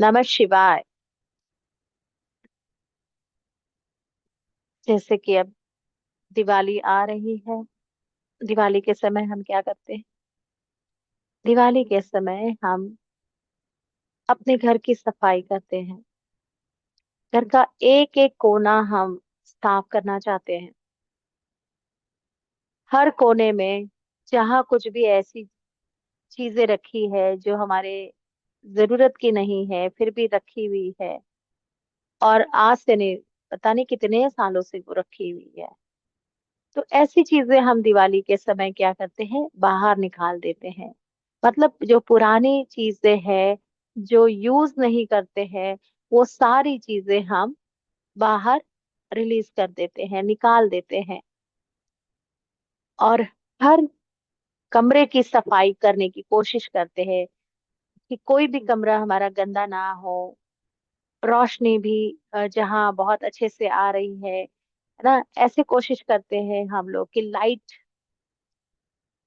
नमः शिवाय। जैसे कि अब दिवाली आ रही है। दिवाली के समय हम क्या करते हैं? दिवाली के समय हम अपने घर की सफाई करते हैं। घर का एक एक कोना हम साफ करना चाहते हैं। हर कोने में जहाँ कुछ भी ऐसी चीजें रखी है जो हमारे जरूरत की नहीं है फिर भी रखी हुई है, और आज से नहीं, पता नहीं कितने सालों से वो रखी हुई है, तो ऐसी चीजें हम दिवाली के समय क्या करते हैं, बाहर निकाल देते हैं। मतलब जो पुरानी चीजें हैं, जो यूज नहीं करते हैं, वो सारी चीजें हम बाहर रिलीज कर देते हैं, निकाल देते हैं। और हर कमरे की सफाई करने की कोशिश करते हैं कि कोई भी कमरा हमारा गंदा ना हो। रोशनी भी जहाँ बहुत अच्छे से आ रही है ना, ऐसे कोशिश करते हैं हम लोग कि लाइट,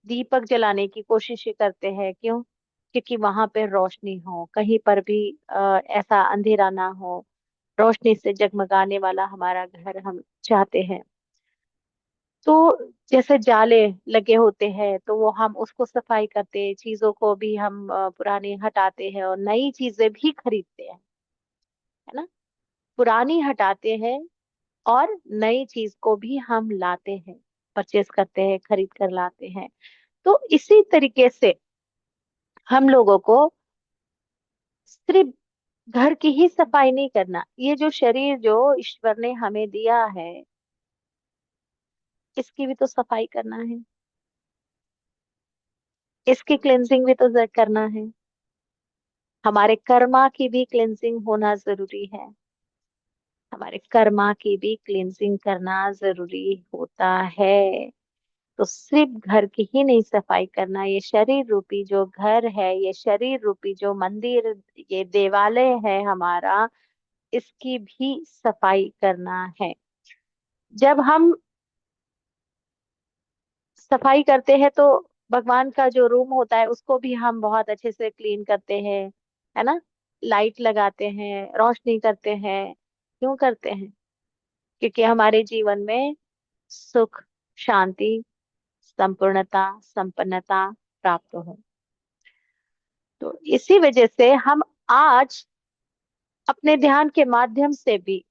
दीपक जलाने की कोशिश करते हैं। क्यों? क्योंकि वहां पे रोशनी हो, कहीं पर भी ऐसा अंधेरा ना हो, रोशनी से जगमगाने वाला हमारा घर हम चाहते हैं। तो जैसे जाले लगे होते हैं तो वो हम उसको सफाई करते हैं, चीजों को भी हम पुरानी हटाते हैं और नई चीजें भी खरीदते हैं, है ना। पुरानी हटाते हैं और नई चीज को भी हम लाते हैं, परचेस करते हैं, खरीद कर लाते हैं। तो इसी तरीके से हम लोगों को सिर्फ घर की ही सफाई नहीं करना, ये जो शरीर जो ईश्वर ने हमें दिया है, इसकी भी तो सफाई करना है, इसकी क्लेंजिंग भी तो करना है। हमारे कर्मा की भी क्लेंजिंग होना जरूरी है। हमारे कर्मा की भी क्लेंजिंग करना जरूरी होता है। तो सिर्फ घर की ही नहीं सफाई करना, ये शरीर रूपी जो घर है, ये शरीर रूपी जो मंदिर, ये देवालय है हमारा, इसकी भी सफाई करना है। जब हम सफाई करते हैं तो भगवान का जो रूम होता है उसको भी हम बहुत अच्छे से क्लीन करते हैं, है ना। लाइट लगाते हैं, रोशनी करते हैं। क्यों करते हैं? क्योंकि हमारे जीवन में सुख, शांति, संपूर्णता, संपन्नता प्राप्त हो। तो इसी वजह से हम आज अपने ध्यान के माध्यम से भी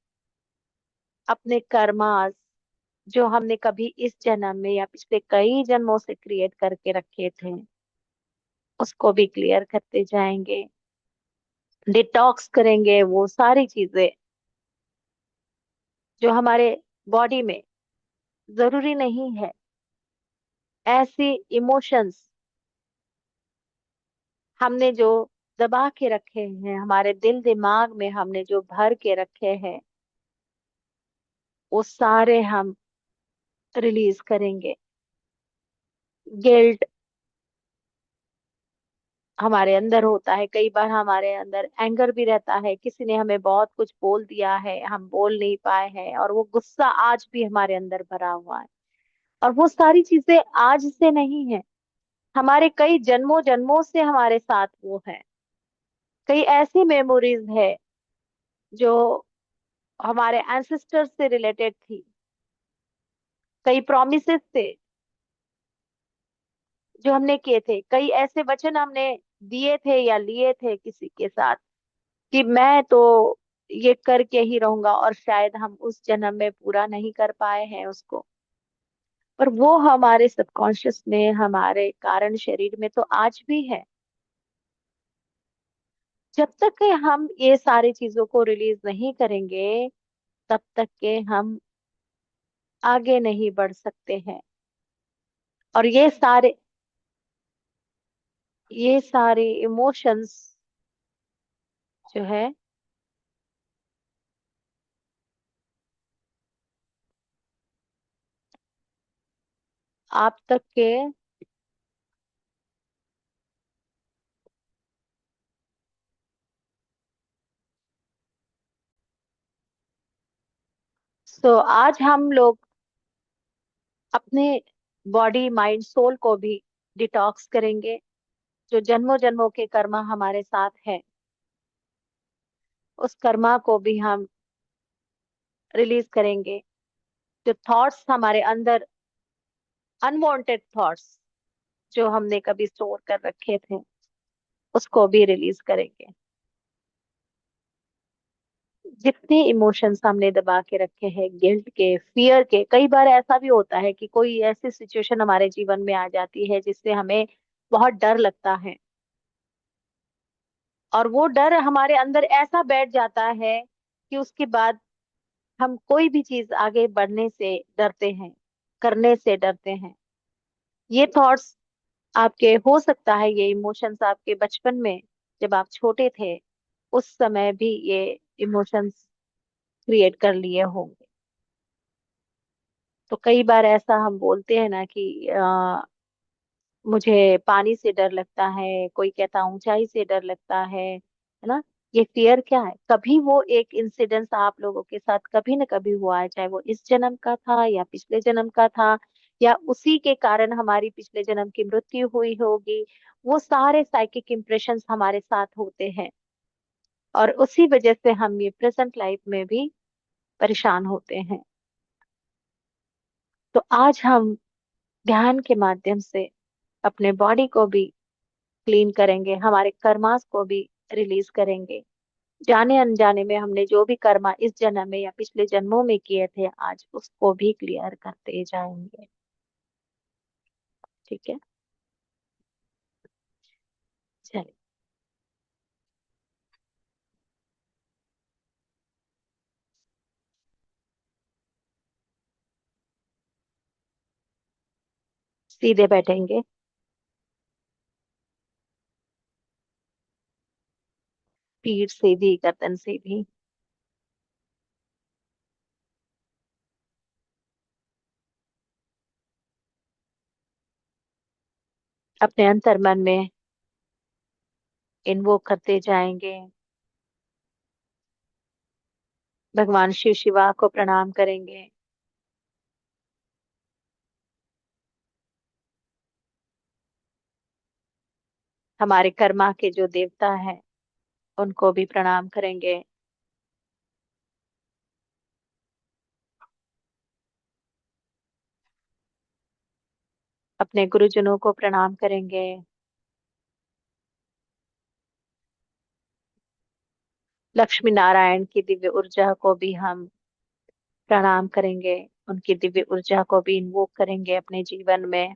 अपने कर्मा, जो हमने कभी इस जन्म में या पिछले कई जन्मों से क्रिएट करके रखे थे, उसको भी क्लियर करते जाएंगे। डिटॉक्स करेंगे वो सारी चीजें जो हमारे बॉडी में जरूरी नहीं है। ऐसी इमोशंस हमने जो दबा के रखे हैं, हमारे दिल दिमाग में हमने जो भर के रखे हैं, वो सारे हम रिलीज करेंगे। गिल्ट हमारे अंदर होता है, कई बार हमारे अंदर एंगर भी रहता है, किसी ने हमें बहुत कुछ बोल दिया है, हम बोल नहीं पाए हैं, और वो गुस्सा आज भी हमारे अंदर भरा हुआ है। और वो सारी चीजें आज से नहीं है, हमारे कई जन्मों जन्मों से हमारे साथ वो है। कई ऐसी मेमोरीज है जो हमारे एंसेस्टर्स से रिलेटेड थी। कई प्रोमिसेस थे जो हमने किए थे, कई ऐसे वचन हमने दिए थे या लिए थे किसी के साथ कि मैं तो ये करके ही रहूंगा, और शायद हम उस जन्म में पूरा नहीं कर पाए हैं उसको। पर वो हमारे सबकॉन्शियस में, हमारे कारण शरीर में तो आज भी है। जब तक कि हम ये सारी चीजों को रिलीज नहीं करेंगे, तब तक के हम आगे नहीं बढ़ सकते हैं। और ये सारे इमोशंस जो है, आप तक के, तो आज हम लोग अपने बॉडी, माइंड, सोल को भी डिटॉक्स करेंगे। जो जन्मों जन्मों के कर्मा हमारे साथ है, उस कर्मा को भी हम रिलीज करेंगे। जो थॉट्स हमारे अंदर, अनवांटेड थॉट्स जो हमने कभी स्टोर कर रखे थे, उसको भी रिलीज करेंगे। जितने इमोशंस हमने दबा के रखे हैं, गिल्ट के, फियर के, कई बार ऐसा भी होता है कि कोई ऐसी सिचुएशन हमारे जीवन में आ जाती है जिससे हमें बहुत डर लगता है, और वो डर हमारे अंदर ऐसा बैठ जाता है कि उसके बाद हम कोई भी चीज आगे बढ़ने से डरते हैं, करने से डरते हैं। ये थॉट्स आपके, हो सकता है ये इमोशंस आपके बचपन में, जब आप छोटे थे, उस समय भी ये इमोशंस क्रिएट कर लिए होंगे। तो कई बार ऐसा हम बोलते हैं ना कि मुझे पानी से डर लगता है, कोई कहता ऊंचाई से डर लगता है ना। ये फियर क्या है? कभी वो एक इंसिडेंस आप लोगों के साथ कभी न कभी हुआ है, चाहे वो इस जन्म का था या पिछले जन्म का था, या उसी के कारण हमारी पिछले जन्म की मृत्यु हुई होगी। वो सारे साइकिक इम्प्रेशंस हमारे साथ होते हैं, और उसी वजह से हम ये प्रेजेंट लाइफ में भी परेशान होते हैं। तो आज हम ध्यान के माध्यम से अपने बॉडी को भी क्लीन करेंगे, हमारे कर्मास को भी रिलीज करेंगे। जाने अनजाने में हमने जो भी कर्मा इस जन्म में या पिछले जन्मों में किए थे, आज उसको भी क्लियर करते जाएंगे। ठीक है, चलिए। सीधे बैठेंगे, पीठ सीधी, गर्दन सीधी। अपने अंतर मन में इन्वोक करते जाएंगे। भगवान शिव शिवा को प्रणाम करेंगे। हमारे कर्मा के जो देवता हैं, उनको भी प्रणाम करेंगे। अपने गुरुजनों को प्रणाम करेंगे। लक्ष्मी नारायण की दिव्य ऊर्जा को भी हम प्रणाम करेंगे। उनकी दिव्य ऊर्जा को भी इन्वोक करेंगे अपने जीवन में,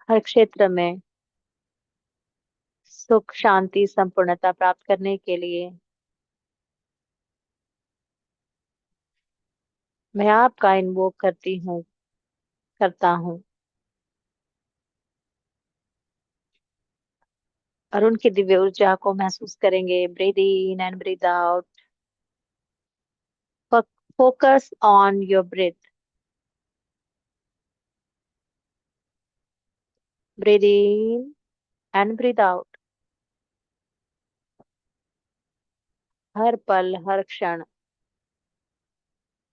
हर क्षेत्र में सुख शांति संपूर्णता प्राप्त करने के लिए। मैं आपका इन्वोक करती हूँ, करता हूँ। और उनकी दिव्य ऊर्जा को महसूस करेंगे। Breathe in and breathe out. Focus on your breath. Breathe in and breathe out. हर पल हर क्षण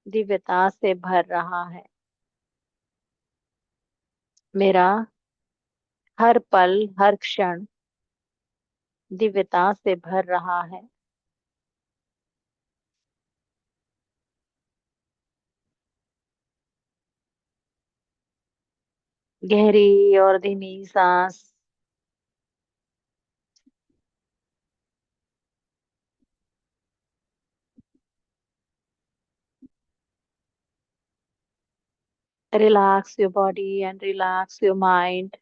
दिव्यता से भर रहा है। मेरा हर पल हर क्षण दिव्यता से भर रहा है। गहरी और धीमी सांस। Relax your body and relax your mind.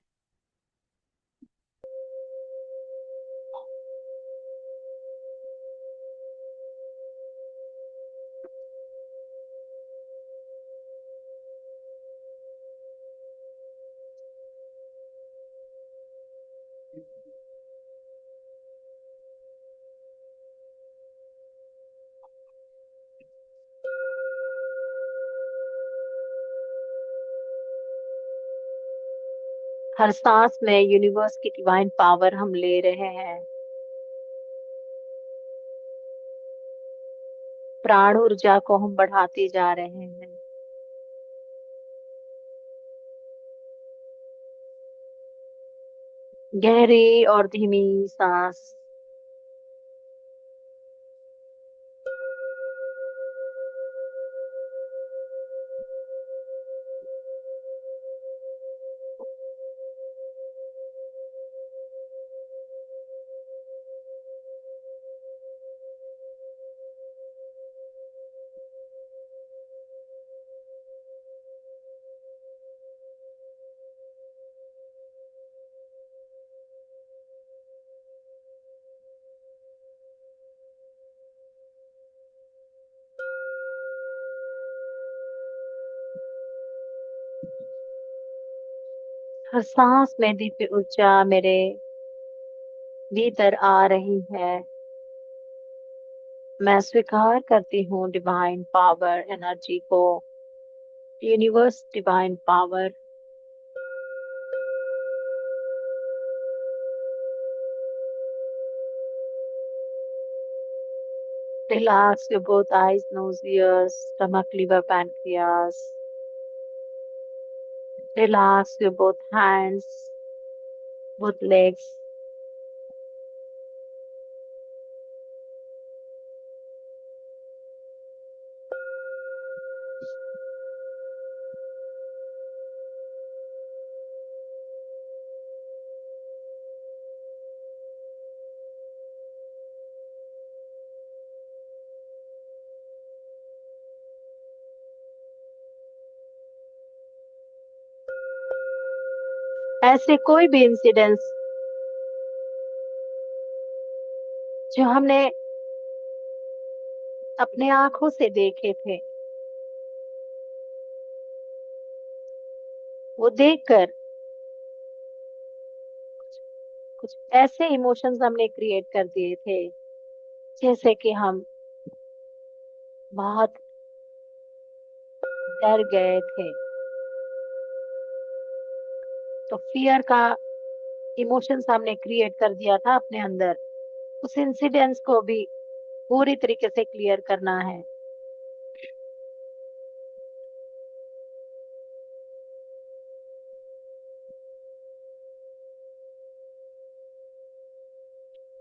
हर सांस में यूनिवर्स की डिवाइन पावर हम ले रहे हैं। प्राण ऊर्जा को हम बढ़ाते जा रहे हैं। गहरी और धीमी सांस। हर सांस में दिव्य ऊर्जा मेरे भीतर आ रही है। मैं स्वीकार करती हूँ डिवाइन पावर एनर्जी को, universe divine power. Relax your both eyes, nose, ears, stomach, liver, pancreas. Relax your both hands, both legs. ऐसे कोई भी इंसिडेंट्स जो हमने अपने आंखों से देखे थे, वो देखकर कुछ ऐसे इमोशंस हमने क्रिएट कर दिए थे, जैसे कि हम बहुत डर गए थे। तो फियर का इमोशंस हमने क्रिएट कर दिया था अपने अंदर। उस इंसिडेंट्स को भी पूरी तरीके से क्लियर करना है।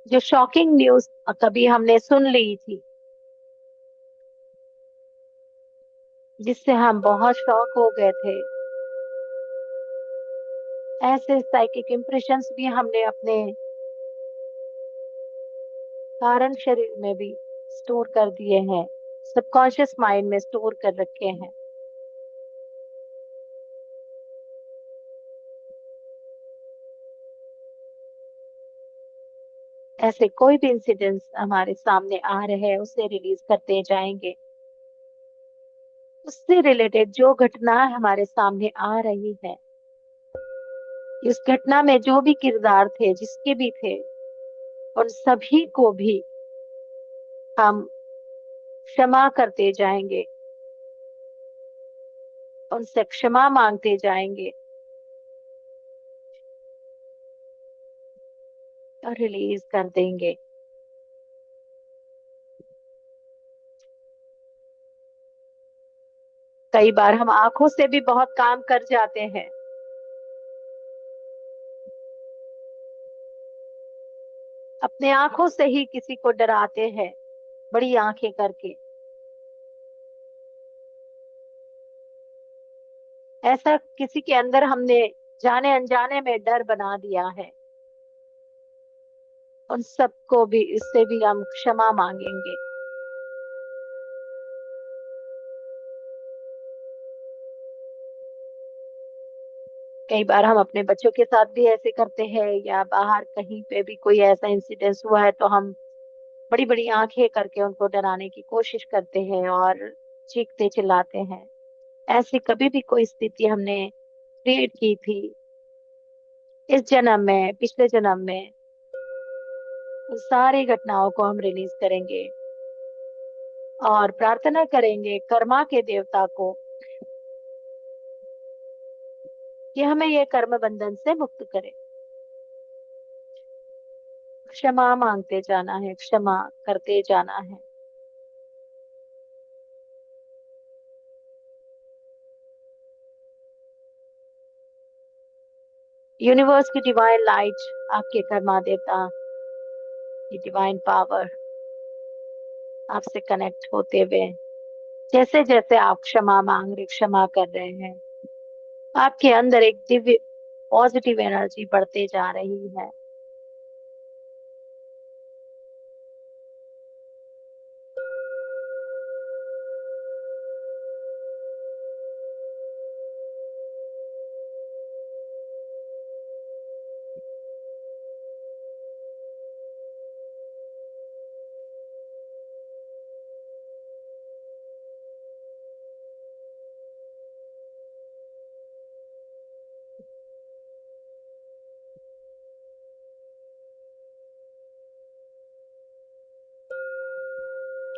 जो शॉकिंग न्यूज कभी हमने सुन ली थी, जिससे हम बहुत शॉक हो गए थे, ऐसे साइकिक इम्प्रेशंस भी हमने अपने कारण शरीर में भी स्टोर कर दिए हैं, सबकॉन्शियस माइंड में स्टोर कर रखे हैं। ऐसे कोई भी इंसिडेंट्स हमारे सामने आ रहे हैं, उसे रिलीज करते जाएंगे। उससे रिलेटेड जो घटना हमारे सामने आ रही है, इस घटना में जो भी किरदार थे, जिसके भी थे, उन सभी को भी हम क्षमा करते जाएंगे, उनसे क्षमा मांगते जाएंगे और रिलीज कर देंगे। कई बार हम आंखों से भी बहुत काम कर जाते हैं। अपने आंखों से ही किसी को डराते हैं, बड़ी आंखें करके। ऐसा किसी के अंदर हमने जाने अनजाने में डर बना दिया है। उन सबको भी, इससे भी हम क्षमा मांगेंगे। कई बार हम अपने बच्चों के साथ भी ऐसे करते हैं, या बाहर कहीं पे भी कोई ऐसा इंसिडेंस हुआ है, तो हम बड़ी बड़ी आंखें करके उनको डराने की कोशिश करते हैं और चीखते चिल्लाते हैं। ऐसी कभी भी कोई स्थिति हमने क्रिएट की थी इस जन्म में, पिछले जन्म में, उन सारी घटनाओं को हम रिलीज करेंगे और प्रार्थना करेंगे कर्मा के देवता को कि हमें ये कर्म बंधन से मुक्त करे। क्षमा मांगते जाना है, क्षमा करते जाना है। यूनिवर्स की डिवाइन लाइट, आपके कर्मा देवता की डिवाइन पावर आपसे कनेक्ट होते हुए, जैसे जैसे आप क्षमा मांग रहे, क्षमा कर रहे हैं, आपके अंदर एक दिव्य पॉजिटिव एनर्जी बढ़ते जा रही है।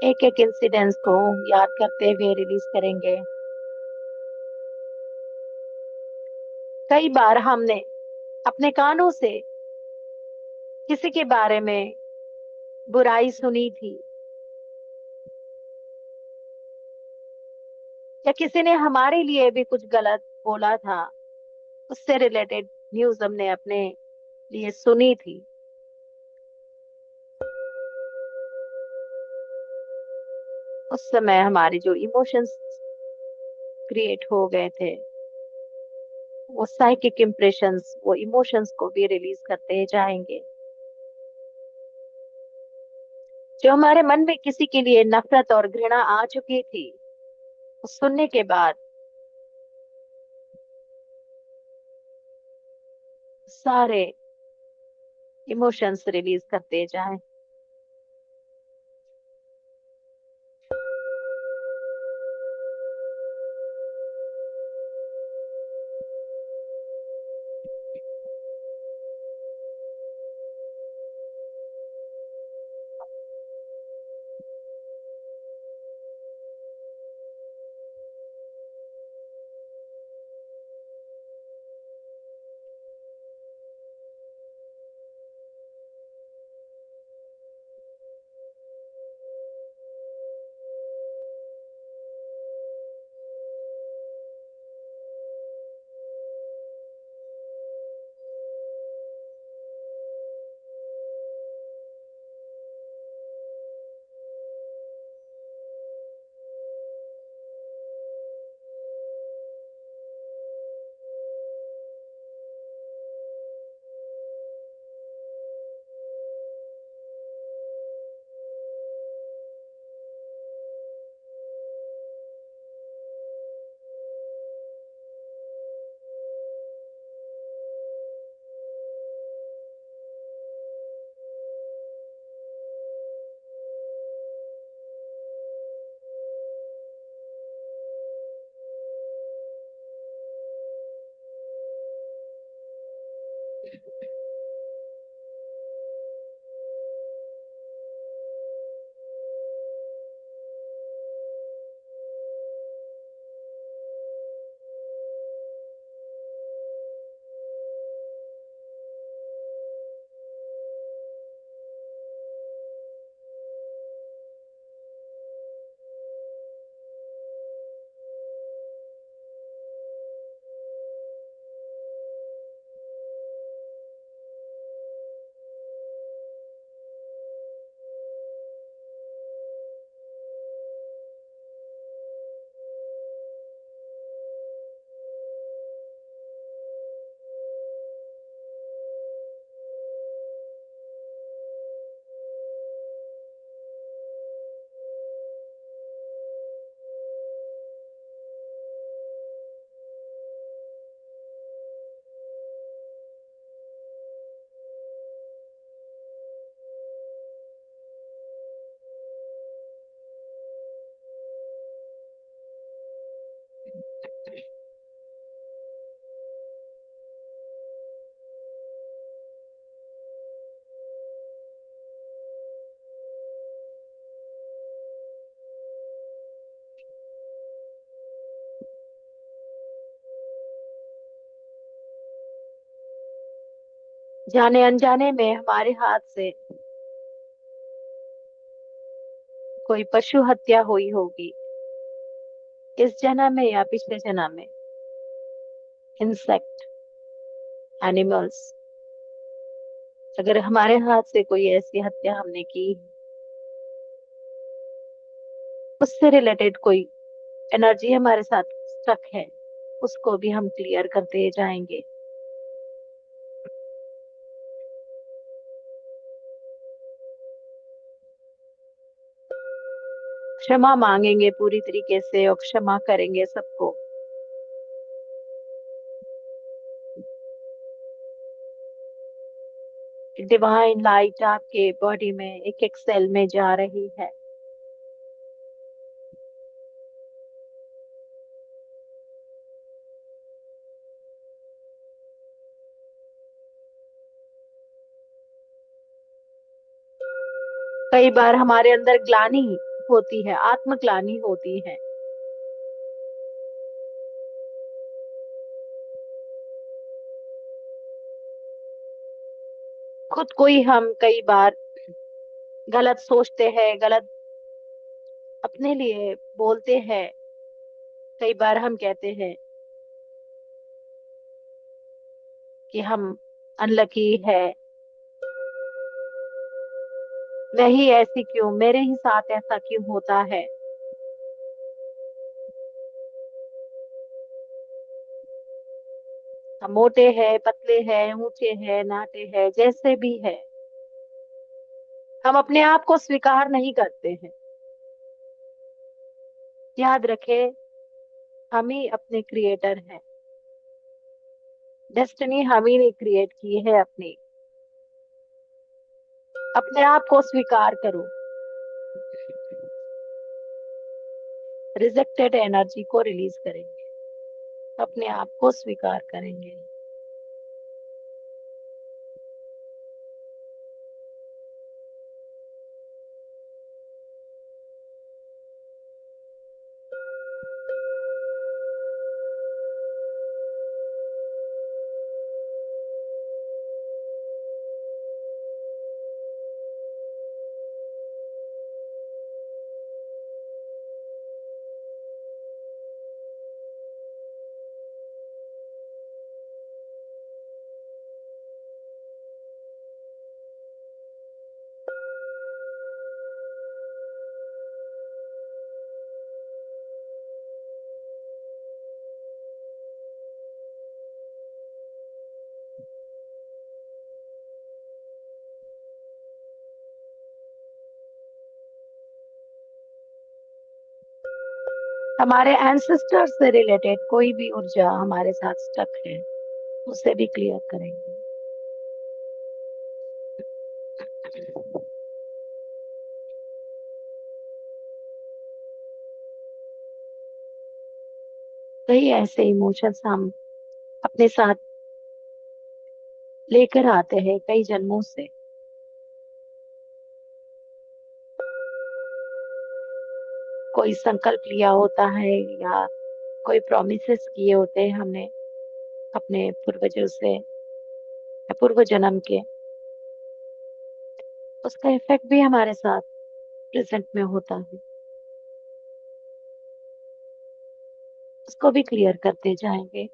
एक एक इंसिडेंट्स को याद करते हुए रिलीज करेंगे। कई बार हमने अपने कानों से किसी के बारे में बुराई सुनी थी, या किसी ने हमारे लिए भी कुछ गलत बोला था, उससे रिलेटेड न्यूज हमने अपने लिए सुनी थी। उस समय हमारे जो इमोशंस क्रिएट हो गए थे, वो साइकिक इम्प्रेशंस, वो इमोशंस को भी रिलीज करते जाएंगे। जो हमारे मन में किसी के लिए नफरत और घृणा आ चुकी थी, उस सुनने के बाद सारे इमोशंस रिलीज करते जाएं। जाने अनजाने में हमारे हाथ से कोई पशु हत्या हुई होगी, इस जन्म में या पिछले जन्म में। इंसेक्ट, एनिमल्स, अगर हमारे हाथ से कोई ऐसी हत्या हमने की, उससे रिलेटेड कोई एनर्जी हमारे साथ स्टक है, उसको भी हम क्लियर करते जाएंगे। क्षमा मांगेंगे पूरी तरीके से और क्षमा करेंगे सबको। डिवाइन लाइट आपके बॉडी में एक एक सेल में जा रही है। कई बार हमारे अंदर ग्लानि होती है, आत्मग्लानि होती है। खुद को ही हम कई बार गलत सोचते हैं, गलत अपने लिए बोलते हैं। कई बार हम कहते हैं कि हम अनलकी है, मैं ही ऐसी क्यों, मेरे ही साथ ऐसा क्यों होता है। हम मोटे हैं, पतले हैं, ऊंचे हैं, नाटे हैं, जैसे भी है, हम अपने आप को स्वीकार नहीं करते हैं। याद रखें, हम ही अपने क्रिएटर हैं। डेस्टिनी हम ही ने क्रिएट की है अपनी। अपने आप को स्वीकार करो। रिजेक्टेड एनर्जी को रिलीज करेंगे, अपने आप को स्वीकार करेंगे। हमारे एंसेस्टर से रिलेटेड कोई भी ऊर्जा हमारे साथ स्टक है, उसे भी क्लियर करेंगे। कई ऐसे इमोशंस हम अपने साथ लेकर आते हैं कई जन्मों से। कोई संकल्प लिया होता है, या कोई प्रोमिसेस किए होते हैं हमने अपने पूर्वजों से या पूर्व जन्म के, उसका इफेक्ट भी हमारे साथ प्रेजेंट में होता है। उसको भी क्लियर करते जाएंगे।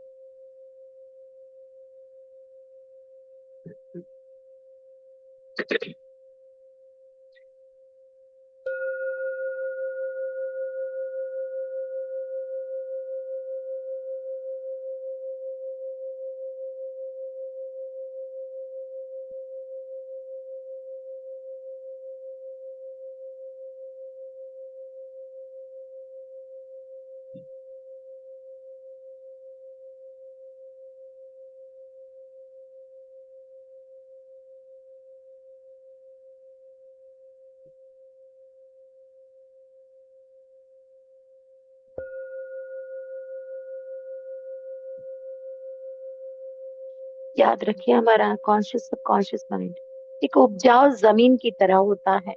याद रखिए, हमारा कॉन्शियस सबकॉन्शियस माइंड एक उपजाऊ जमीन की तरह होता है।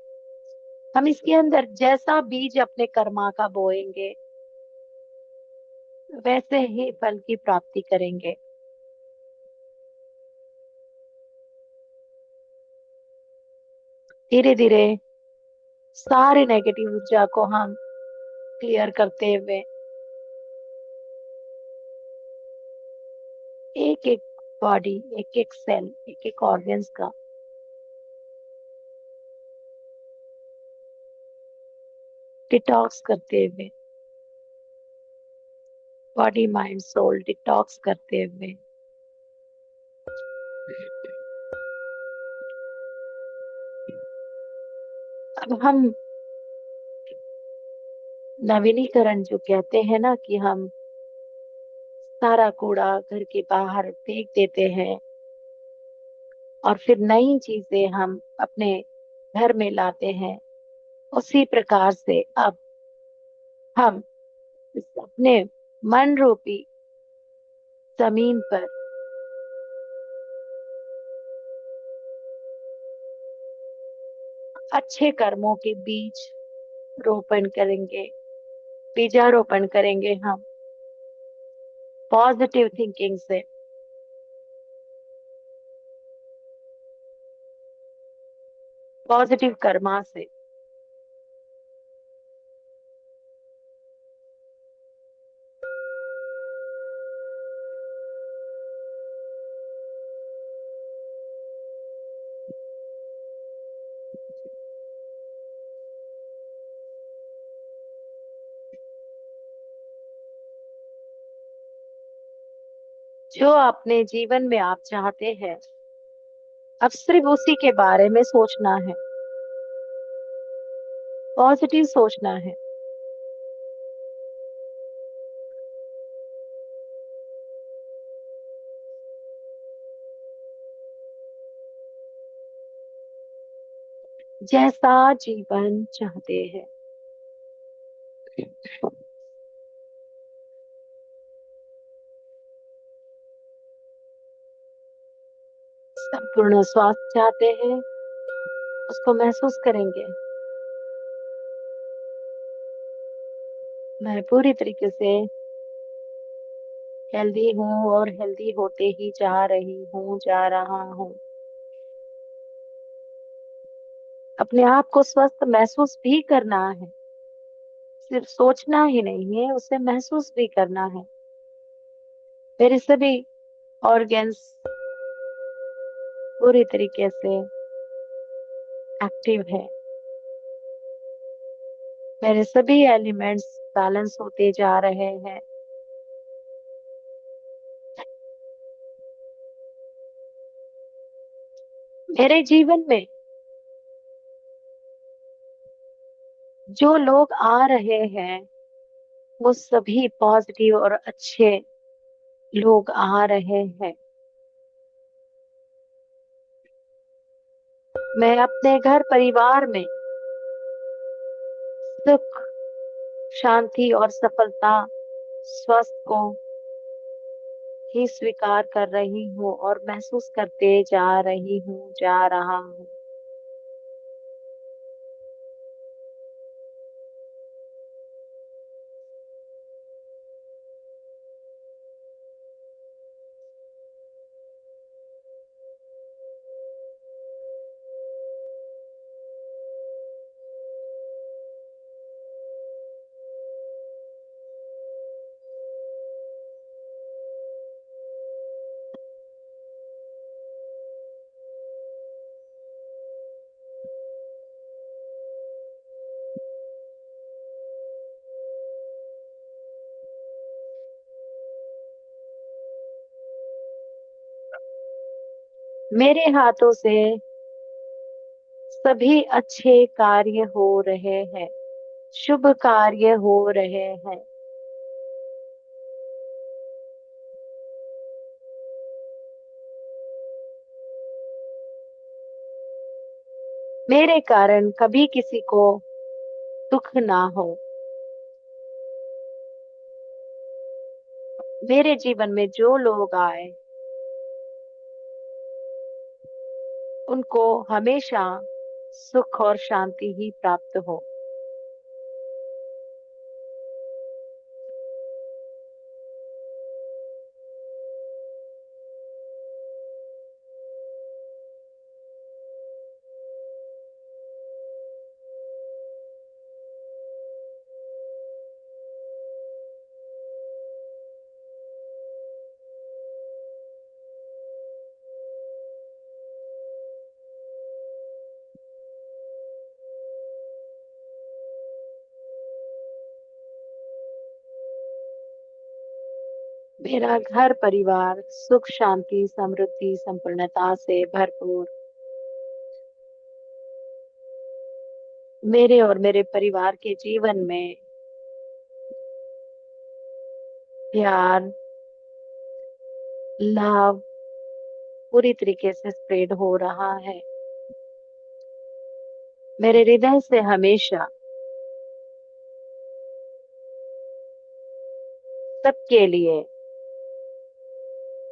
हम इसके अंदर जैसा बीज अपने कर्मा का बोएंगे, वैसे ही फल की प्राप्ति करेंगे। धीरे धीरे सारे नेगेटिव ऊर्जा को हम क्लियर करते हुए एक एक बॉडी, एक एक सेल, एक एक ऑर्गन्स का डिटॉक्स करते हुए, बॉडी माइंड सोल डिटॉक्स करते हुए अब हम नवीनीकरण, जो कहते हैं ना कि हम सारा कूड़ा घर के बाहर फेंक देते हैं और फिर नई चीजें हम अपने घर में लाते हैं, उसी प्रकार से अब हम इस अपने मन रूपी जमीन पर अच्छे कर्मों के बीज रोपण करेंगे, बीजारोपण करेंगे हम पॉजिटिव थिंकिंग से, पॉजिटिव कर्मा से। जो अपने जीवन में आप चाहते हैं, अब सिर्फ उसी के बारे में सोचना है, पॉजिटिव सोचना है। जैसा जीवन चाहते हैं, संपूर्ण स्वास्थ्य चाहते हैं, उसको महसूस करेंगे। मैं पूरी तरीके से हेल्दी हूँ और हेल्दी होते ही जा रही हूँ, जा रहा हूँ। अपने आप को स्वस्थ महसूस भी करना है, सिर्फ सोचना ही नहीं है, उसे महसूस भी करना है। मेरे सभी ऑर्गन्स पूरी तरीके से एक्टिव है, मेरे सभी एलिमेंट्स बैलेंस होते जा रहे हैं। मेरे जीवन में जो लोग आ रहे हैं, वो सभी पॉजिटिव और अच्छे लोग आ रहे हैं। मैं अपने घर परिवार में सुख, शांति और सफलता, स्वस्थ को ही स्वीकार कर रही हूँ और महसूस करते जा रही हूँ, जा रहा हूँ। मेरे हाथों से सभी अच्छे कार्य हो रहे हैं, शुभ कार्य हो रहे हैं। मेरे कारण कभी किसी को दुख ना हो। मेरे जीवन में जो लोग आए, उनको हमेशा सुख और शांति ही प्राप्त हो। मेरा घर परिवार सुख, शांति, समृद्धि, संपूर्णता से भरपूर। मेरे और मेरे परिवार के जीवन में प्यार, लव पूरी तरीके से स्प्रेड हो रहा है। मेरे हृदय से हमेशा सबके लिए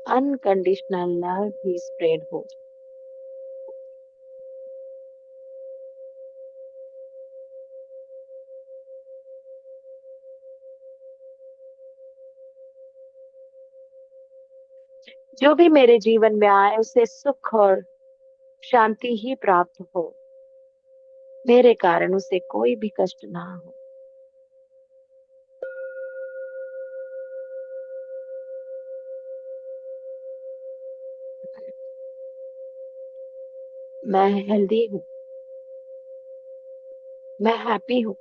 अनकंडीशनल लव भी स्प्रेड हो। जो भी मेरे जीवन में आए उसे सुख और शांति ही प्राप्त हो, मेरे कारण उसे कोई भी कष्ट ना हो। मैं हेल्दी हूँ, मैं हैप्पी हूँ।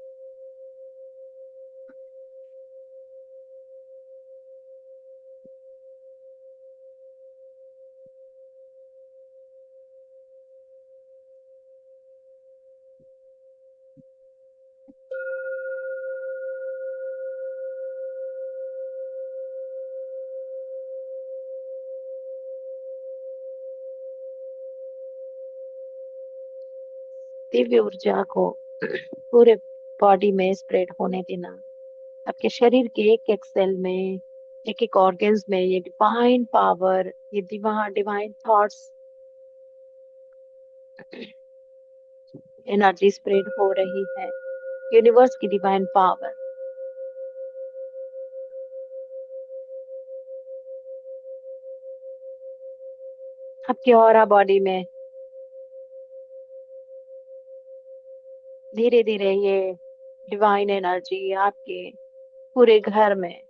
दिव्य ऊर्जा को पूरे बॉडी में स्प्रेड होने देना। आपके शरीर के एक एक सेल में, एक एक ऑर्गन्स में ये डिवाइन पावर, ये डिवाइन थॉट्स, एनर्जी स्प्रेड हो रही है। यूनिवर्स की डिवाइन पावर आपकी ऑरा बॉडी में धीरे धीरे ये डिवाइन एनर्जी आपके पूरे घर में,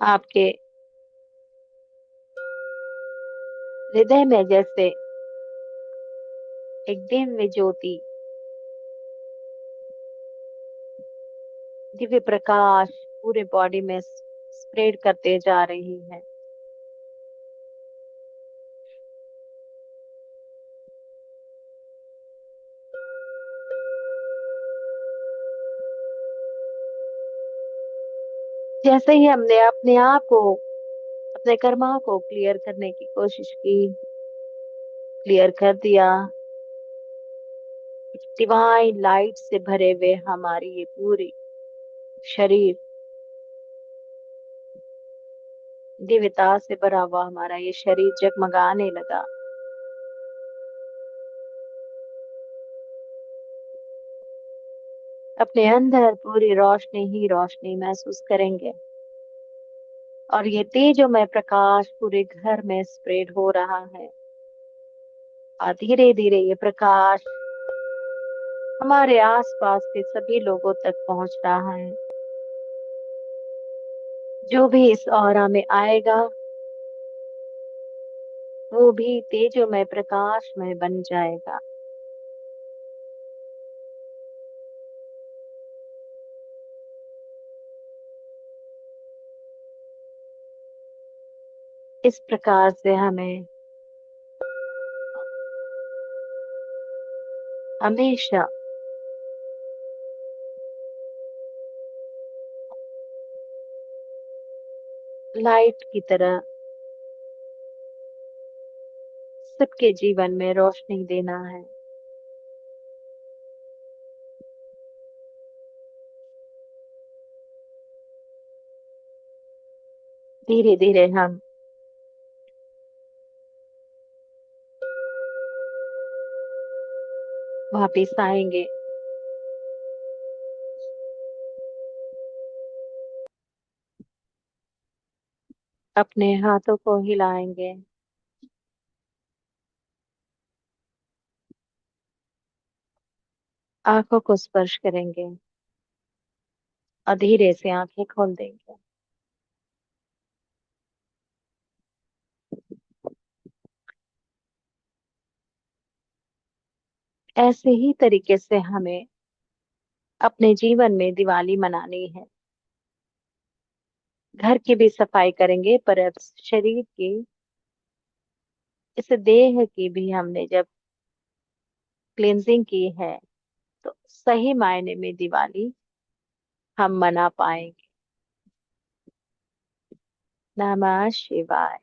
आपके हृदय में जैसे एक दिव्य ज्योति, दिव्य प्रकाश पूरे बॉडी में स्प्रेड करते जा रही है। जैसे ही हमने अपने आप को, अपने कर्मा को क्लियर करने की कोशिश की, क्लियर कर दिया, डिवाइन लाइट से भरे हुए हमारी ये पूरी शरीर, दिव्यता से भरा हुआ हमारा ये शरीर जगमगाने लगा। अपने अंदर पूरी रोशनी ही रोशनी महसूस करेंगे और ये तेजोमय प्रकाश पूरे घर में स्प्रेड हो रहा है। और धीरे धीरे ये प्रकाश हमारे आसपास के सभी लोगों तक पहुंच रहा है। जो भी इस ऑरा में आएगा वो भी तेजोमय प्रकाश में बन जाएगा। इस प्रकार से हमें हमेशा लाइट की तरह सबके जीवन में रोशनी देना है। धीरे धीरे हम वापिस आएंगे। अपने हाथों को हिलाएंगे, आंखों को स्पर्श करेंगे और धीरे से आंखें खोल देंगे। ऐसे ही तरीके से हमें अपने जीवन में दिवाली मनानी है। घर की भी सफाई करेंगे, पर अब शरीर की, इस देह की भी हमने जब क्लींजिंग की है तो सही मायने में दिवाली हम मना पाएंगे। नमः शिवाय।